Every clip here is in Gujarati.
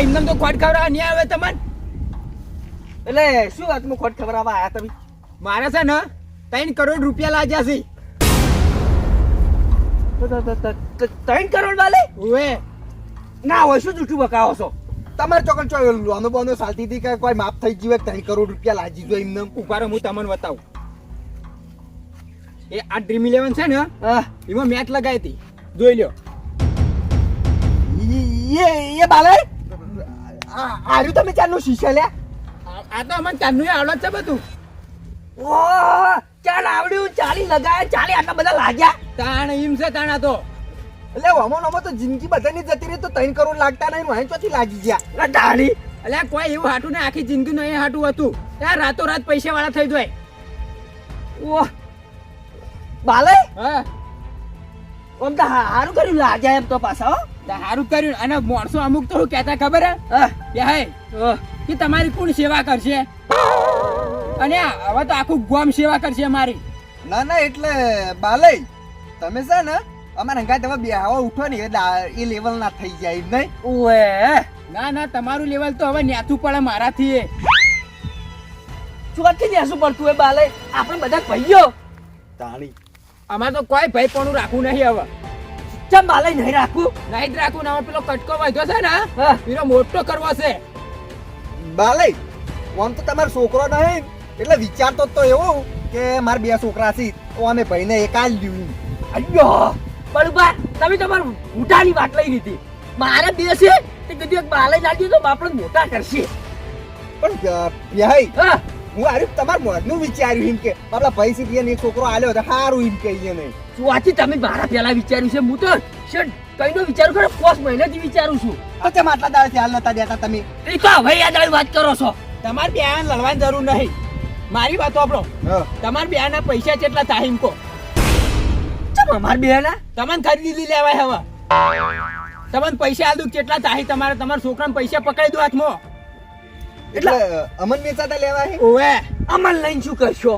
એમને તો ખોટ ખવડાવવા નહીં આવે તમને. એટલે શું વાતમાં ખોટ ખવડાવવા આયા તમે? મારે છે ને 3 કરોડ રૂપિયા લાગ્યા છે. 3 કરોડ વાલે? ઓએ ના હોય, શું જૂઠું બકાવો છો? તમારે ચોકન ચો લોનો બોનો ચાલતી હતી કે કોઈ માફ થઈ ગયું 3 કરોડ રૂપિયા લાજી જો એમને. ઉપાડો હું તમને બતાવું. એ આ ડ્રીમ 11 છે ને હા, એમાં મેચ લગાવી હતી, જોઈ લ્યો. એ બાલે આર્યું તમે ચારનો શીશા લ્યા. આ તો અમને ચારનું આવડત છે બધું. ઓહ, ચાલ આવડ્યું, 40 લગાયા, 40 આટલા બધા લાગ્યા. તાણ એમ છે તાણા તો. એટલે અમો તો જિંદગી બધાની જતી રહી તો 3 કરોડ લાગતા નહીં, વાંહે ચોથી લાગી ગયા. ના ડાળી. એટલે કોઈ એવું હાટું ને આખી જિંદગી નું એ હાટું હતું ત્યાં રાતો રાત પૈસા વાળા થઈ જાય. ઓહ, બાલે હા આમ તો હારું કર્યું લાગ્યા એમ તો પાછા. હો, સારું કર્યું. અને માણસો અમુક તો શું કહેતા ખબર હે હા, કે હે કે તમારી કોણ સેવા કરશે, અને હવે તો આખું ગામ સેવા કરશે મારી. ના એટલે બાલે તમે છે ને અમારા હંગાત હવે બેહાવા ઉઠો ને એટલે એ લેવલ ના થઈ જાય એમ નહીં. ઓએ ના તમારું લેવલ તો હવે ન્યાથું પડે મારાથી. ચોથી દેશું પડતું હોય બાલે, આપણે બધા ભાઈઓ. તાણી અમારે તો કોઈ ભાઈ પણ રાખવું નહીં હવે. ચમ બાલે નહીં રાખવું? નહીં જ રાખવું ને. હવે પેલો કટકો વધ્યો છે ને હા, એનો મોટો કરવો છે. બાલે આમ તો તમારો છોકરો નહીં એટલે વિચારતો તો એવો કે મારા 2 છોકરા છે તો અમે ભાઈને એક આલ દીધું. અయ్యో બળુબા, તમે તમારું મોટાની વાત લઈ લીધી. મારા બે છે તે કીધું એક બાલે નાખી તો આપણે મોટા કરશે. પણ ભાઈ હા, હું આર્યું તમારા મોઢનું વિચાર્યું એમ કે આપણા ભાઈ સીધી એક છોકરો આલ્યો તો સારું એમ કહીએ નહીં. સુવાથી તમે મારા પહેલા વિચાર્યું છે. હું તો શેઠ કઈનો વિચારું ખરો, 5 મહિનાથી વિચારું છું. તો તેમ આટલા દાડે હાલ નતા દેતા તમે. એ તો હવે યાદ આવી વાત કરો છો. તમારે બે લડવાની જરૂર નહીં. મારી વાત આપણો હા તમારે બે ના પૈસા કેટલા થાય એમ કહો. ચમ અમાર બે ના તમને ખરીદી લેવાય હવે. તમને પૈસા આલ દઉં કેટલા થાય તમારે. તમારા છોકરાને પૈસા પકડી દો હાથમાં. એટલે અમન વેચાતા લેવા હે. ઓવે અમન લઈને શું કરશો?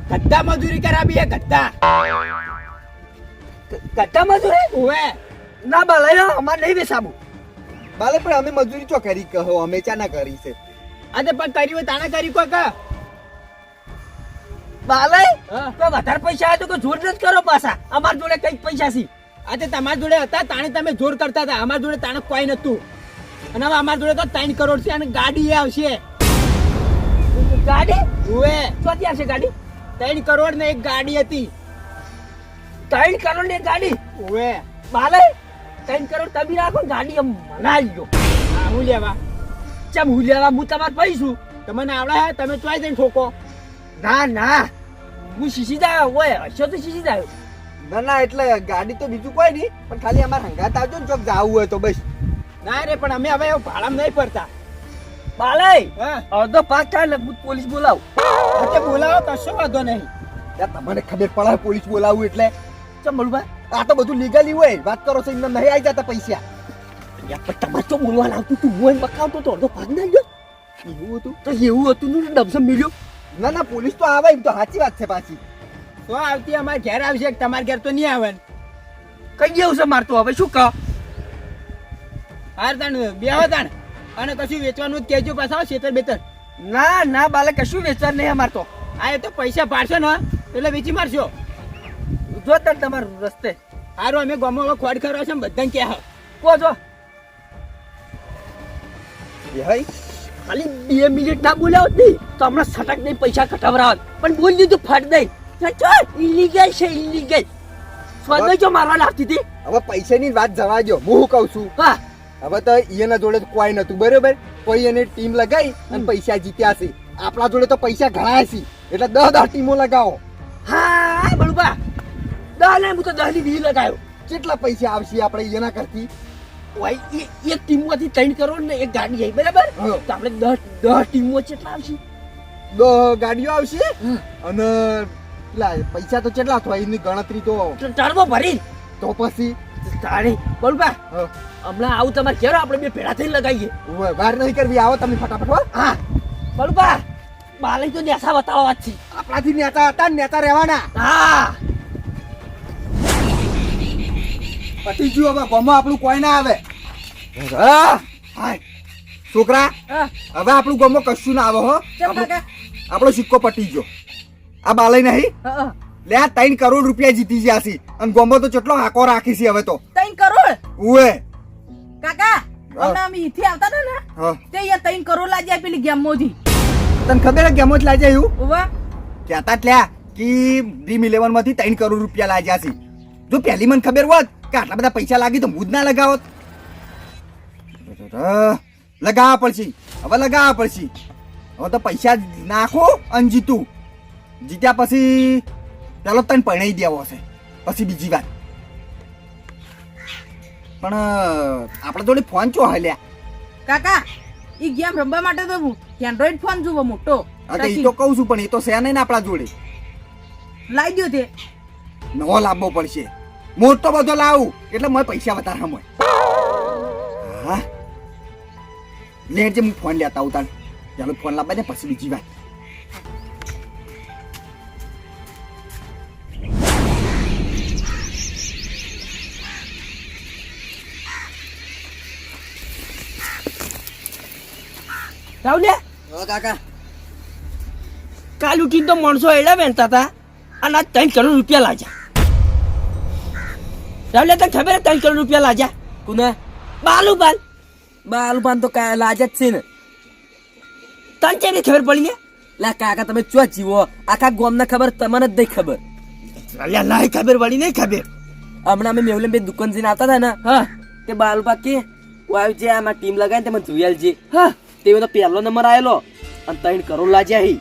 ગદ્દા મજૂરી કરાવી હે ગદ્દા. કટ્ટા મજૂરી? ઓવે ના બાલે અમાર નહીં બેસાબું. બાલે પણ અમે મજૂરી ચો કરી કહો, અમે ચા ના કરી છે. આજે પણ કરી હોય તાણા કરી કોઈ કા. બાલે હા. તો વધારે પૈસા આવે તો કોઈ જોર નથી કરો પાછા. અમાર જોડે કઈક પૈસા છે. આજે તમારા જોડે હતા તાણે તમે જોર કરતા હતા. અમારા જોડે તાણે કોઈ નતું. અને હવે અમારા જોડે તો 3 કરોડ છે અને ગાડી આવશે. ગાડી ઓવે ચોથી આવશે ગાડી? 3 કરોડ ને એક ગાડી હતી. 3 કરોડ ની ગાડી? ઓવે બાલે 3 કરોડ તમે રાખો, ગાડી એમ મનાઈ ગયો. હા હું લેવા. ચમ હું લેવા? હું તમારે પૈ છું. તમને આવડે હે તમે ચોઈ જઈને ઠોકો. ના ના, હું શીશી જાય હોય હશો તો શીશી જાય. ના એટલે ગાડી તો બીજું કોઈ નહીં, પણ ખાલી અમારે હંગાત આવજો ને ચોક જાવું હોય તો બસ. ના રે પણ અમે હવે ભાડામાં નહીં પડતા. બાલે હા અડધો પાક થાય ને હું પોલીસ બોલાવું. આજે બોલાવો કશો વાંધો નહીં. યાર તમને ખબર પડે પોલીસ બોલાવું એટલે. ચમ બોલું આ તો બધું લીગલી હોય, વાત કરો છો એમને નહીં આવી જતા પૈસા. પણ તમારે તો બોલવા લાવતું તું, હું એમ બકાવતો તો અડધો ભાગ ના ગયો. એવું હતું? તો એવું હતું ને ડબસમ મળ્યો. ના પોલીસ તો આવે એમ તો સાચી વાત છે પાછી. તો આવતી અમારે ઘેર આવશે, તમારે ઘેર તો નહીં આવે ને. કઈ જેવું છે મારતું, હવે શું કહો? હાર તાણ બેહો તાણ. અને કશું વેચવાનું જ કહેજો પાછા છેતર બેતર. ના ના બાલે કશું વેચાર નહીં અમાર તો. આ એ તો પૈસા પાડશો ને એટલે વેચી મારશો. જો તને તમારું રસ્તે હારું અમે ગામમાં ખોડ ખરો છે બધાને કહે. કહો જો. ભાઈ ખાલી 2 મિનિટ ના બોલ્યા હોત નહીં તો હમણાં સટક નહીં પૈસા કટાવરાવત. પણ બોલી દીધું ફટ દઈ. ઇલીગલ છે ઇલીગલ. સ્વર્ગ જો મારવા લાગતી હતી. હવે પૈસાની વાત જવા દો, હું કહું છું. હા, હવે તો એના જોડે તો કોઈ નતું બરોબર. કોઈ એને ટીમ લગાવી અને પૈસા જીત્યા છે. આપણા જોડે તો પૈસા ઘણા છે એટલે 10 ટીમો લગાવો. હા બળુબા 10 ને હું તો 10 ની 20 લગાયો. કેટલા પૈસા આવશે આપણે એના કરતી? એક ટીમમાંથી 3 કરોડ ને એક ગાડી આવી બરાબર. હા. તો આપણે 10 ટીમો કેટલા આવશે? 10 ગાડીઓ આવશે અને પેલા પૈસા તો કેટલા થાય એની ગણતરી તો ટર્બો ભરી તો પછી તારી બળુબા હા. હમણાં આવું તમારે ઘેર આપણે બે ભેળા થઈને લગાવીએ. ઓવે, વાર નહીં કરવી, આવો તમે ફટાફટ હો. હા બળુબા બાલે તો નેસા બતાવવા જ છે. આપણાથી નેતા હતા નેતા રહેવાના. હા પતી ગયું, હવે ગમો આપણું કોઈ ના આવે. હા હાય છોકરા હા, હવે આપણું ગામમાં કશું ના આવે હો ચમ કાકા. આપણો સિક્કો પટી ગયો આ બાલય નહીં હા, હા. લે આ 3 કરોડ રૂપિયા જીતી ગયા છે અને ગામમાં તો કેટલો હાકો રાખી છે હવે તો 3 કરોડ ઉએ કાકા હમણાં અમે ઈથી આવતા હતા ને હા તે અહીંયા 3 કરોડ લાગ્યા પેલી ગેમમાંથી. તને ખબર હે કેમ જ લાગ્યા એવું ઉવા કહેતા જ લ્યા કે ડ્રીમ 11 માંથી 3 કરોડ રૂપિયા લાગ્યા છે જો પહેલી મને ખબર હોત કે આટલા બધા પૈસા લાગી તો હું જ ના લગાવત લગાવવા પડશે હવે લગાવવા પડશે હવે તો પૈસા નાખો અને જીતું જીત્યા પછી પેલો તને પરણાઈ દેવો હશે પછી બીજી વાત પણ આપણા જોડે ફોન ચો હલ્યા કાકા ઈ ગેમ રમવા માટે તો એન્ડ્રોઈડ ફોન જોવો મોટો અરે એ તો કહું છું પણ એ તો છે નહીં ને આપણા જોડે લાવી દો તે નવો લાવવો પડશે મોટો બધો લાવું એટલે મને પૈસા વધારે મળે હા લેટ જે હું ફોન લેતા આવું તાન ચાલો ફોન લાવવા ને પછી બીજી વાત રાવલે કાકા કાલ ઉઠીને તો માણસો એડા વેણતા હતા અને આ 3 કરોડ રૂપિયા લાગ્યા. રાવલે તને ખબર હે 3 કરોડ રૂપિયા લાગ્યા કુને બાલુબાલ બાલુપાન તો કાય લાજ જ છે ને. તને કેવી ખબર પડી ને લા કાકા તમે ચો જીવો આખા ગામને ખબર તમને જ નહીં ખબર. અલ્યા નહીં ખબર પડી નહીં ખબર. હમણાં અમે મેવલે બે દુકાન જઈને આવતા હતા ને હા તે બાલુપા કે વાવ જે આમાં ટીમ લગાવી તે મને જોયાલ છે હા તે તો પહેલો નંબર આવેલો અને 3 કરોડ લાજ્યા હી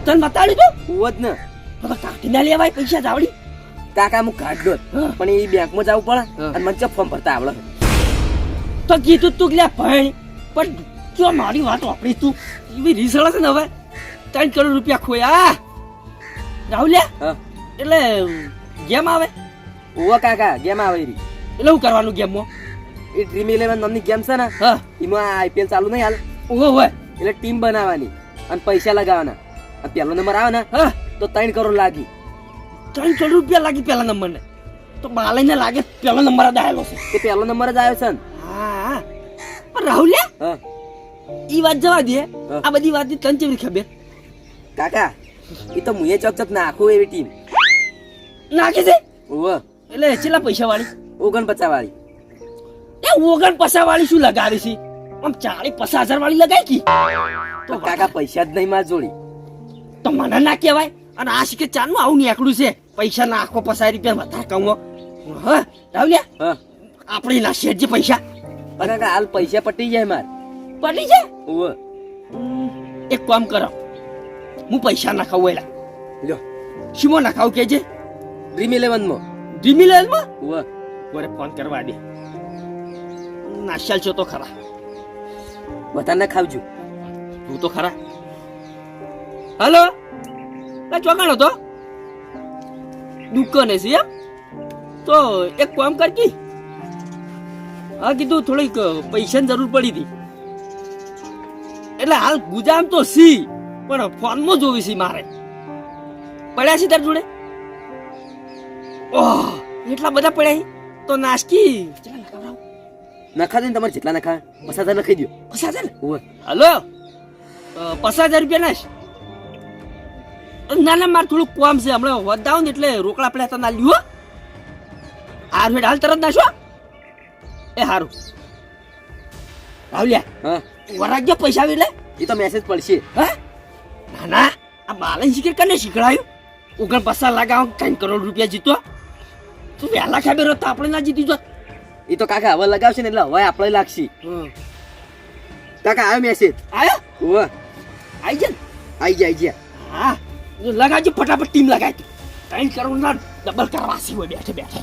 તને બતાડ્યું તું હોત ને. તો કાઢી ના લેવાય પૈસા જાવડી કાકા હું કાઢ દોત હા. પણ એ બેંકમાં જવું પડે અને મને ચપ ફોર્મ ભરતા આવડે. તો કીધું તું કે લે ભણ પણ જો મારી વાત વાપરી તું એવી રીસળ છે ને હવે 3 કરોડ રૂપિયા ખોયા રાહુલ્યા હા એટલે ગેમ આવે ઓવા કાકા ગેમ આવે રી એટલે શું કરવાનું ગેમમાં એ ડ્રીમ 11 નામની ગેમ છે ને હા એમાં આઈપીએલ ચાલુ નહીં હાલ ઓહો હોય એટલે ટીમ બનાવવાની અને પૈસા લગાવવાના અને પહેલો નંબર આવે ને હા તો 3 કરોડ લાગી 3 કરોડ રૂપિયા લાગી પેલા નંબર ને તો બાલાઈને લાગે પેલો નંબર જ આવેલો છે તે પહેલો નંબર જ આવ્યો છે ને. હા પણ રાહુલ્યા હા ઈ વાત જવા દે હા. આ બધી વાત તને કેવી ખબર કાકા એ તો મુએ ચોક ચોક નાખું એવી ટીમ નાખી છે ઓવ એટલે કેટલા પૈસા વાળી 49 વાળી એ 49 વાળી શું લગાવી છે આમ 40-50 વાળી લગાવી કી તો કાકા પૈસા જ નહીં માર જોડી. તો મને ના કહેવાય અને આ શીખે ચાનું આવું નીકળ્યું છે પૈસા નાખો 50 રૂપિયા વધારે કહું હા રાવલ્યા હા આપણે ના શેઠજી પૈસા પણ કાકા હાલ પૈસા પટી જાય માર. પડી છે ઓવ એક કામ કરો હું પૈસા નાખાવું એલા લ્યો શીમો નાખાવું કે છે ડ્રીમ 11 માં ધીમી લેલમાં ઓવ કોરે ફોન કરવા દે નાશાલ છો તો ખરા બધાને ખાવજો. તું તો ખરા હાલો ના ચોકાણો તો દુકાને છે એમ તો એક કામ કરકી હા કીધું થોડીક પૈસાની જરૂર પડી હતી એટલે હાલ ગુજામ તો સી પણ ફોનમાં જોવી છે મારે પડ્યા છે તાર જોડે ઓહ એટલા બધા પડ્યા છે તો નાસ્કી નખા દે ને તમારે જેટલા નખા 50,000 નખાઈ દો. 50,000 ઓવ હલો 50,000 રૂપિયા નાશ ના ના મારે થોડુંક કામ છે હમણાં વધાવ ને એટલે રોકડા પડ્યા તો ના લ્યો હાર હેડ હાલ તરત નાશો એ હારું આવલ્યા હા વરાગ્ય પૈસા આવી લે એ તો મેસેજ પડશે. હા ના ના આ બાલન શીખર કને શીખડાયું 49 લાગાવ 3 કરોડ રૂપિયા જીતો તું વહેલા ખબર હોત તો આપણે ના જીતી જોત એ તો કાકા હવે લગાવશે ને એટલે હવે આપણે લાગશે. કાકા આવ્યો મેસેજ. આયો ઓવ આઈ જાય આઈ ગયા હા લગાવજો ફટાફટ ટીમ લગાવી 3 કરોડ ના ડબલ કરવા સી હોય બેઠે બેઠે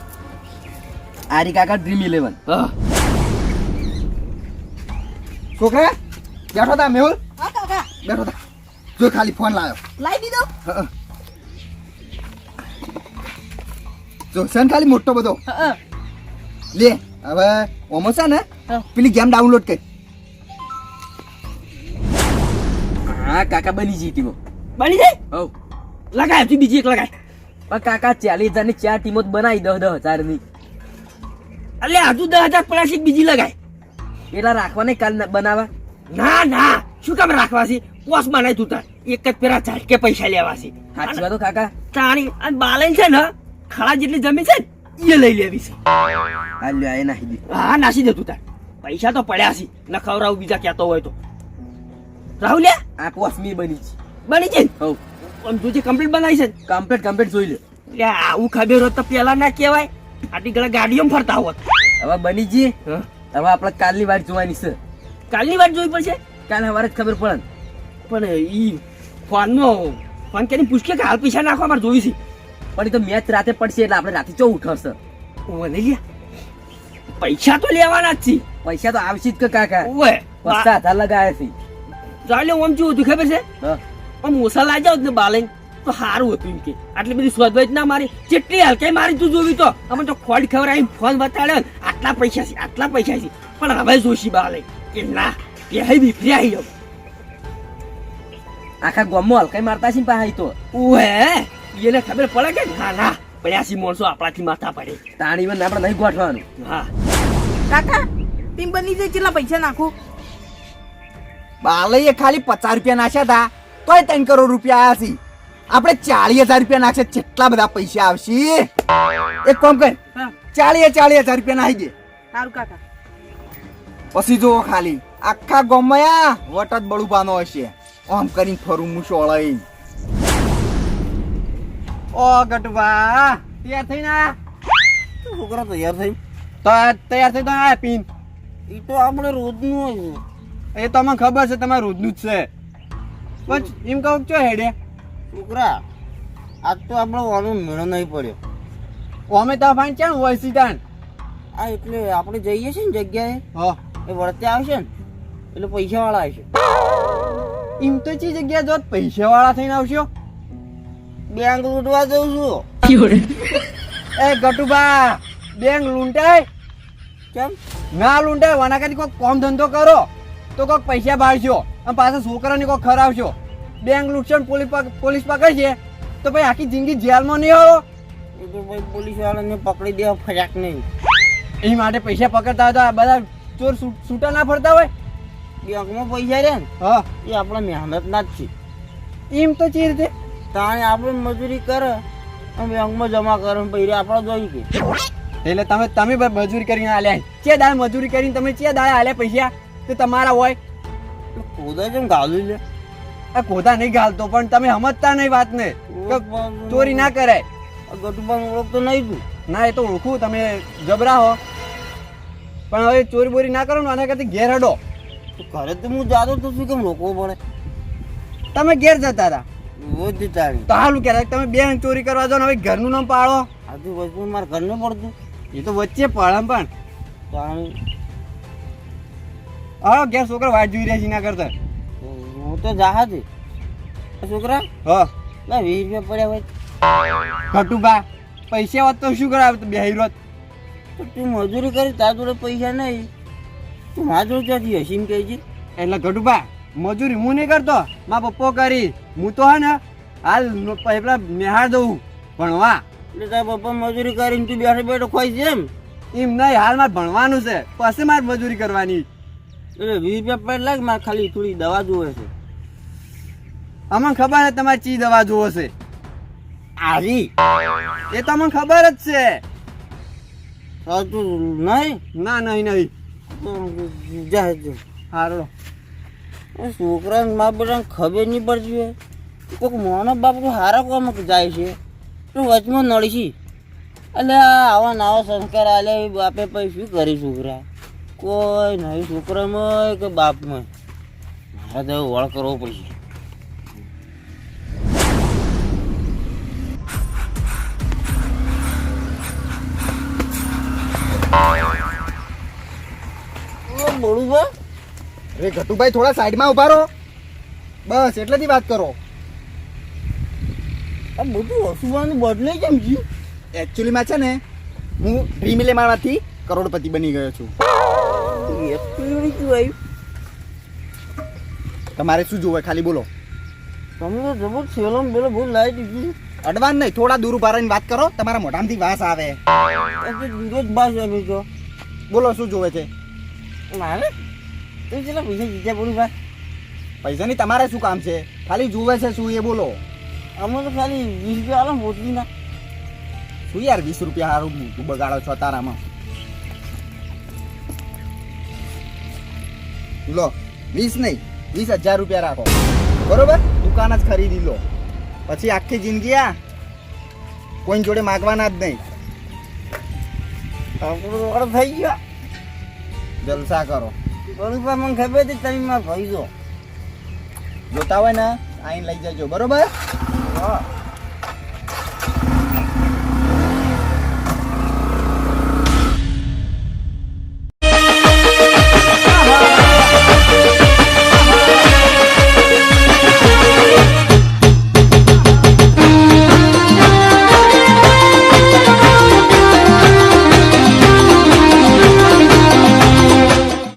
આરી કાકા ડ્રીમ 11. હા છોકરા બેઠો તા મેહુલ હા કાકા બેઠો તા જો ખાલી ફોન લાવ્યો લાવી દીધો હા. જો સન ખાલી મોટો બધો હા લે હવે ઓમો છે ને હા. પેલી ગેમ ડાઉનલોડ કર હા કાકા બની જીતી મો. બની જાય હવ લગાય તું બીજી એક લગાય પણ કાકા 40,000 ની 4 ટીમો જ બનાવી 10,000 ની. અલે હજુ 10,000 પડ્યા છે બીજી લગાય એટલા રાખવા નહીં કાલ બનાવવા. ના ના શું કામ રાખવા છે પોસ બનાવી તું તાર એક જ પેલા ઝાટકે પૈસા લેવા છે સાચી વાત હો કાકા. તાણી અને બાલેન છે ને ખડા જેટલી જમીન છે ને એ લઈ લેવી છે. હાલ લ્યો, એ નાખી દીધી. હા નાસી દે તું તાર પૈસા તો પડ્યા છે ન ખવડાવું બીજા કહેતો હોય તો. રાહુલ આ પોસમી બની છે. બની છે હવ આમ તું જે કમ્પ્લીટ બનાવી છે કમ્પ્લીટ જોઈ લે. એટલે આવું ખબર હોત તો પેલા ના કહેવાય આટલી ઘણા ગાડીઓમાં ફરતા હોત. હવે બની જી. હા? હવે આપણે કાલની વાત જોવાની છે. કાલની વાત જોઈ પડશે કાલ સવારે જ ખબર પડે ને. પણ ઈ ફોન કરીને પૂછકે કે હાલ પૈસા નાખવા મારે જોઈ છે. પણ એ તો મેચ રાતે પડશે એટલે આપણે રાતે ચો ઉઠાવશે. ઓને લ્યા પૈસા તો લેવાના જ છે. પૈસા તો આવશે જ કે કાકા. ઓય પૈસા આધાર લગાવ્યા છે. ચાલે ઓમ શું હતું ખબર છે હા. આમ ઓછા લાગ્યા હોત ને બાલેન તો સારું હતું એમ કે આટલી બધી શોધવાય જ ના મારી જેટલી હલકાઈ મારી તું જોવી તો અમે તો ખોડ ખવડાવી ફોન બતાડ્યો ને આટલા પૈસા છે પણ હવે જોશી બાલેન કે ના કે હઈ વિફરી આવી જાવ. આખા ગામમાં હલકાઈ મારતા છે ને પાહા ઈ તો. ઓહે એને ખબર પડે કે ના ના પડ્યાસી માણસો આપણાથી માથા પડે. તાણીમાં આપણે નહીં ગોઠવાનું. હા કાકા ટીમ બની જાય કેટલા પૈસા નાખું? બાલઈએ ખાલી 50 રૂપિયા નાખ્યા હતા તોય 3 કરોડ રૂપિયા આવ્યા છે. આપણે 40,000 રૂપિયા નાખશે કેટલા બધા પૈસા આવશે. એક કામ કર હા 40,000 રૂપિયા નાખી દે સારું કાકા. પછી જો ખાલી આખા ગામમાં આ વટ જ બળુબાનો હશે આમ કરીને ફરું હું સોળાઈ. ઓ ગટવા તૈયાર થઈને આયા? છોકરા તૈયાર થઈ તો તૈયાર થઈ તો આયા પીન. એ તો આપણે રોજનું હોય એ તો અમને ખબર છે તમારે રોજનું જ છે પણ એમ કહું છો હેડે છોકરા આજ તો આપણો વાનો મેળો નહીં પડ્યો. અમે તો ફાઈન ક્યાં હોય સીધાન. આ એટલે આપણે જઈએ છીએ ને જગ્યાએ હા એ વળતે આવશે ને એટલે પૈસા વાળા આવશે. એમ તો ચી જગ્યા જો પૈસા વાળા થઈને આવશો. બેંક લૂંટવા જઉં છું. એ ગટુબા બેંક લૂંટાય કેમ? ના લૂંટાય વાના કરી કોઈક કામ ધંધો કરો તો કોઈક પૈસા ભાળશો અને પાછા છોકરાને કોઈક ખરાવશો. બેંક લૂંટશો ને પોલીસ પકડશે તો ભાઈ આખી જિંદગી જેલમાં નહીં હો. એ તો ભાઈ પોલીસ વાળાને પકડી દેવા ફર્યાક નહીં. એ માટે પૈસા પકડતા હોય તો આ બધા ચોર છૂટા ના ફરતા હોય. બેંકમાં પૈસા રહે ને હા એ આપણા મહેનતના જ છે. એમ તો ચી રીતે તાણે આપણે મજૂરી કરે અને બેંકમાં જમા કરે ને પૈસા આપણા જોઈ કે એટલે તમે મજૂરી કરીને આલ્યા ચે દાળ મજૂરી કરીને તમે ચે દાળ આલ્યા પૈસા તો તમારા હોય. ખોદા જેમ ગાલી લે. આ કોધા નહીં ગાલતો પણ તમે સમજતા નહીં વાતને કે ચોરી ના કરાય. ગટુબાન ઓળખતો નહીં તું. ના એ તો ઓળખું તમે જબરા હો પણ હવે ચોરી બોરી ના કરો ને આના કરતી ઘેર હડો. તો ઘરે તો હું જાતો તો શું કેમ રોકવો પડે? તમે ઘેર જતા હતા રોજ તારી તો હાલું કહેતા તમે બેન ચોરી કરવા જાઓ ને હવે ઘરનું નામ પાડો. આજુ વચમાં મારે ઘરનું પડતું એ તો વચ્ચે પડે પણ તાણી હા ઘેર છોકરા વાટ જોઈ રહ્યા છે એના કરતા. હું તો જાહા છે છોકરા. હા લા 20 રૂપિયા પડ્યા હોય ઘટુબા પૈસા હોત તો શું કરાવ બે રોત. તો તું મજૂરી કરી તાર જોડે પૈસા નહીં તું મારા જોડે ક્યાંથી હસીને કહે છે? એટલે ઘટુબા મજૂરી હું નહીં કરતો મારા પપ્પો કરી હું તો હે ને હાલ પેલા નિહાળ દઉં ભણવા. એટલે તારા પપ્પા મજૂરી કરીને તું બેઠો બેઠો ખોઈ છે એમ? એમ નહીં હાલ મારે ભણવાનું છે પછી મારે મજૂરી કરવાની. એટલે 20 રૂપિયા પડે લાગે મારે ખાલી થોડી દવા જોવે છે. અમને ખબર છે તમારી ચી દવા જોવો છે આજી એ તો અમને ખબર જ છે. તું નહીં ના નહીં નહીં તો જા જા. હારો છોકરાને મા બેટાને ખબર નહીં પડતી હોય કોઈક મોનો બાપ તો હારા કામ જાય છે તો વચમાં નડીશી એટલે આવા નવા સંસ્કાર આલે બાપે પછી શું કરી છોકરા? કોઈ નહીં છોકરામાં કે બાપમાં. મારે તો વળ કરવો પડશે. બોલું અરે ઘટુભાઈ થોડા સાઈડમાં ઉભા રહો બસ એટલેથી વાત કરો. આ બધું હસવાનું બદલે કેમ છે? એકચ્યુઅલીમાં છે ને હું ડ્રીમ ઇલેવનમાંથી કરોડપતિ બની ગયો છું. એકચ્યુઅલી શું આવ્યું? તમારે શું જોવે ખાલી બોલો. તમે તો જબર સેલો બેલો બહુ લાવી દીધું. અડવાન નહીં થોડા દૂર ઉભા રહીને વાત કરો તમારા મોઢામાંથી વાસ આવે. રોજ બાસ આવી છો. બોલો શું જોવે છે? મારે તું કેટલા પૈસા જીત્યા બોલું ભાઈ? પૈસાની તમારે શું કામ છે? ખાલી જુએ છે શું એ બોલો. અમે તો ખાલી 20 રૂપિયા આલો મોટલી ના. શું યાર 20 રૂપિયા હારું તું બગાડો છો તારામાં? લો 20 નહીં 20,000 રૂપિયા રાખો, બરોબર? દુકાન જ ખરીદી લો, પછી આખી જિંદગી આ કોઈ જોડે માગવાના જ નહીં. આપણું રોકડ થઈ ગયો. જલસા કરો. બોલું ભાઈ મને ખબર હતી તમે મારા ભાઈ છો. જોતા હોય ને આઈને લઈ જજો, બરોબર? હા